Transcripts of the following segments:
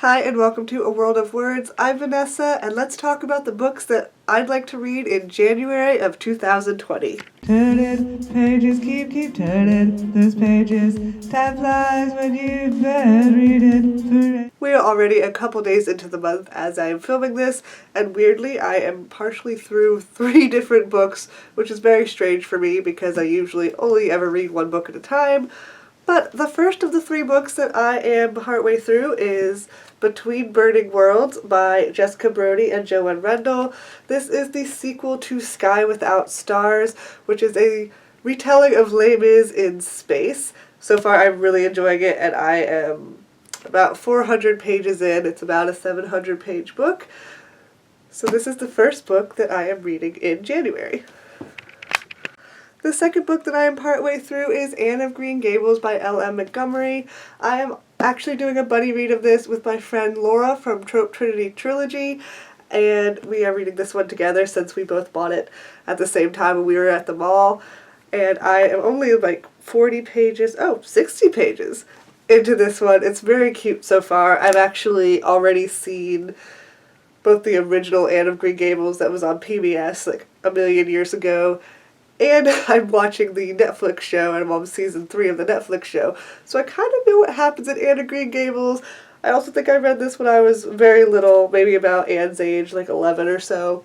Hi and welcome to A World of Words. I'm Vanessa and let's talk about the books that I'd like to read in January of 2020. Turning, pages keep turning, those pages, time flies when you've been reading. We are already a couple days into the month as I am filming this, and weirdly I am partially through 3 different books, which is very strange for me because I usually only ever read one book at a time. But the first of the 3 books that I am partway through is Between Burning Worlds by Jessica Brody and Joanne Rendell. This is the sequel to Sky Without Stars, which is a retelling of Les Mis in space. So far I'm really enjoying it, and I am about 400 pages in. It's about a 700-page book. So this is the first book that I am reading in January. The second book that I am partway through is Anne of Green Gables by L.M. Montgomery. I am actually doing a buddy read of this with my friend Laura from Trope Trinity Trilogy, and we are reading this one together since we both bought it at the same time when we were at the mall. And I am only like 60 pages into this one. It's very cute so far. I've actually already seen both the original Anne of Green Gables that was on PBS like a million years ago, and I'm watching the Netflix show, and I'm on season 3 of the Netflix show. So I kind of know what happens in Anne of Green Gables. I also think I read this when I was very little, maybe about Anne's age, like 11 or so.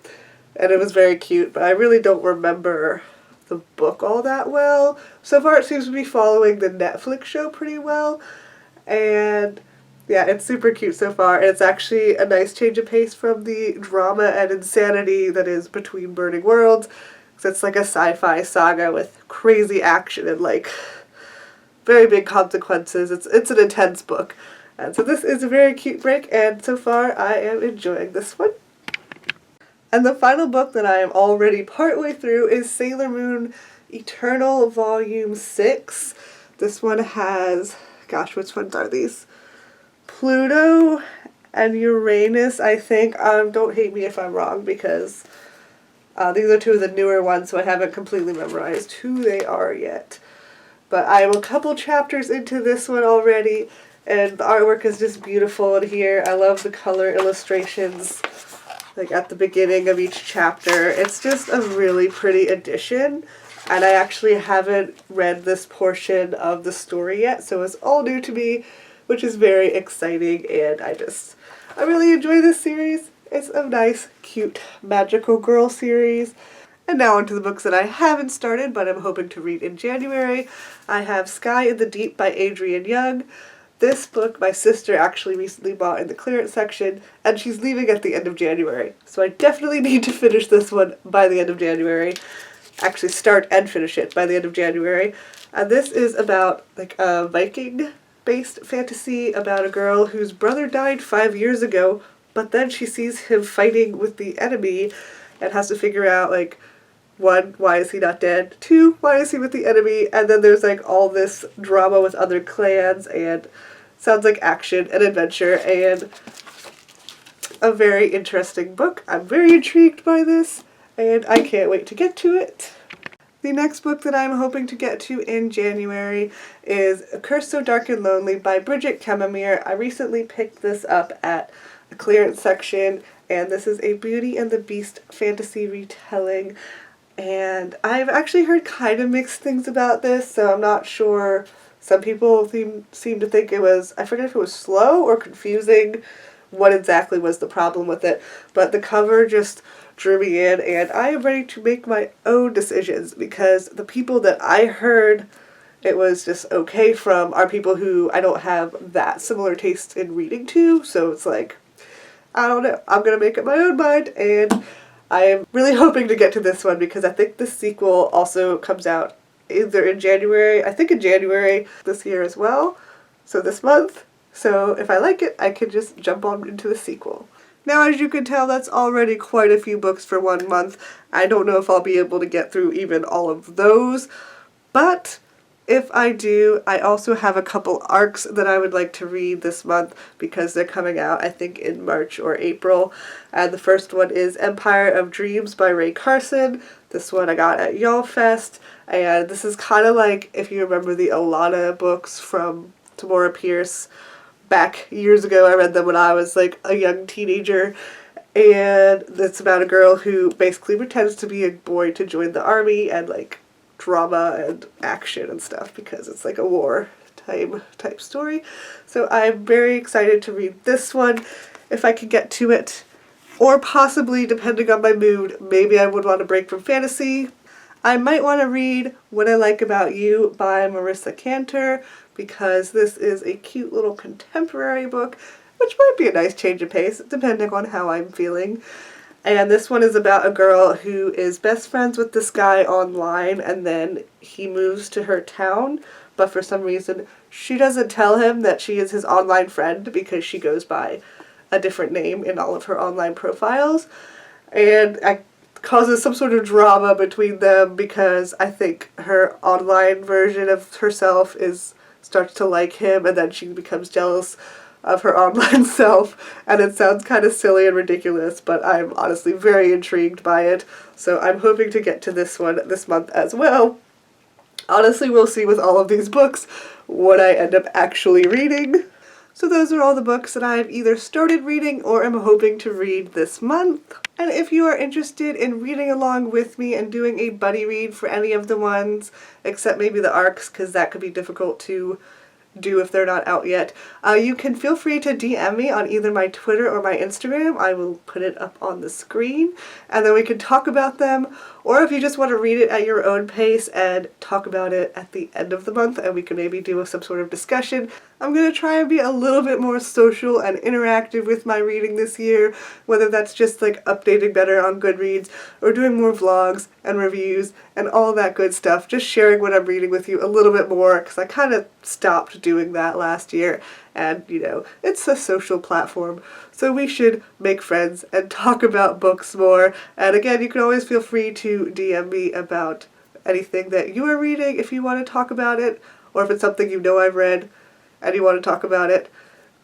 And it was very cute, but I really don't remember the book all that well. So far it seems to be following the Netflix show pretty well. And yeah, it's super cute so far. And it's actually a nice change of pace from the drama and insanity that is Between Burning Worlds. It's like a sci-fi saga with crazy action and like very big consequences. It's an intense book. And so this is a very cute break, and so far I am enjoying this one. And the final book that I am already partway through is Sailor Moon Eternal Volume 6. This one has, gosh, which ones are these? Pluto and Uranus, I think. Don't hate me if I'm wrong, because these are 2 of the newer ones, so I haven't completely memorized who they are yet. But I am a couple chapters into this one already, and the artwork is just beautiful in here. I love the color illustrations, like at the beginning of each chapter. It's just a really pretty edition, and I actually haven't read this portion of the story yet, so it's all new to me, which is very exciting, and I really enjoy this series. It's a nice, cute, magical girl series. And now onto the books that I haven't started, but I'm hoping to read in January. I have Sky in the Deep by Adrienne Young. This book my sister actually recently bought in the clearance section, and she's leaving at the end of January. So I definitely need to finish this one by the end of January. Actually start and finish it by the end of January. And this is about like a Viking-based fantasy about a girl whose brother died 5 years ago, but then she sees him fighting with the enemy and has to figure out, like, 1, why is he not dead? 2, why is he with the enemy? And then there's, like, all this drama with other clans, and sounds like action and adventure, and a very interesting book. I'm very intrigued by this, and I can't wait to get to it. The next book that I'm hoping to get to in January is A Curse So Dark and Lonely by Bridget Kemmermeer. I recently picked this up at a clearance section, and this is a Beauty and the Beast fantasy retelling, and I've actually heard kind of mixed things about this, so I'm not sure. Some people seem to think it was, I forget if it was slow or confusing, what exactly was the problem with it, but the cover just drew me in, and I am ready to make my own decisions, because the people that I heard it was just okay from are people who I don't have that similar taste in reading to, so it's like, I don't know. I'm going to make up my own mind, and I am really hoping to get to this one because I think the sequel also comes out either in January, I think in January this year as well, so this month. So if I like it, I could just jump on into the sequel. Now, as you can tell, that's already quite a few books for 1 month. I don't know if I'll be able to get through even all of those, but if I do, I also have a couple arcs that I would like to read this month because they're coming out, I think, in March or April. And the first one is Empire of Dreams by Ray Carson. This one I got at Y'all Fest, and this is kind of like, if you remember the Alana books from Tamora Pierce, back years ago. I read them when I was like a young teenager, and it's about a girl who basically pretends to be a boy to join the army, and like drama and action and stuff because it's like a war type story. So I'm very excited to read this one if I can get to it. Or possibly, depending on my mood, maybe I would want to break from fantasy. I might want to read What I Like About You by Marissa Cantor, because this is a cute little contemporary book, which might be a nice change of pace, depending on how I'm feeling. And this one is about a girl who is best friends with this guy online, and then he moves to her town, but for some reason she doesn't tell him that she is his online friend because she goes by a different name in all of her online profiles. And it causes some sort of drama between them because I think her online version of herself starts to like him, and then she becomes jealous of her online self, and it sounds kind of silly and ridiculous, but I'm honestly very intrigued by it, so I'm hoping to get to this one this month as well. Honestly, we'll see with all of these books what I end up actually reading. So those are all the books that I've either started reading or am hoping to read this month. And if you are interested in reading along with me and doing a buddy read for any of the ones, except maybe the ARCs, because that could be difficult to do if they're not out yet, you can feel free to DM me on either my Twitter or my Instagram. I will put it up on the screen, and then we can talk about them, or if you just want to read it at your own pace and talk about it at the end of the month, and we can maybe do some sort of discussion. I'm going to try and be a little bit more social and interactive with my reading this year, whether that's just like updating better on Goodreads or doing more vlogs and reviews and all that good stuff, just sharing what I'm reading with you a little bit more, because I kind of stopped doing that last year, and it's a social platform, so we should make friends and talk about books more. And again, you can always feel free to DM me about anything that you are reading if you want to talk about it, or if it's something I've read and you want to talk about it,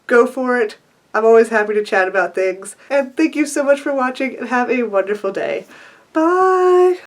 go for it. I'm always happy to chat about things. And thank you so much for watching, and have a wonderful day. Bye!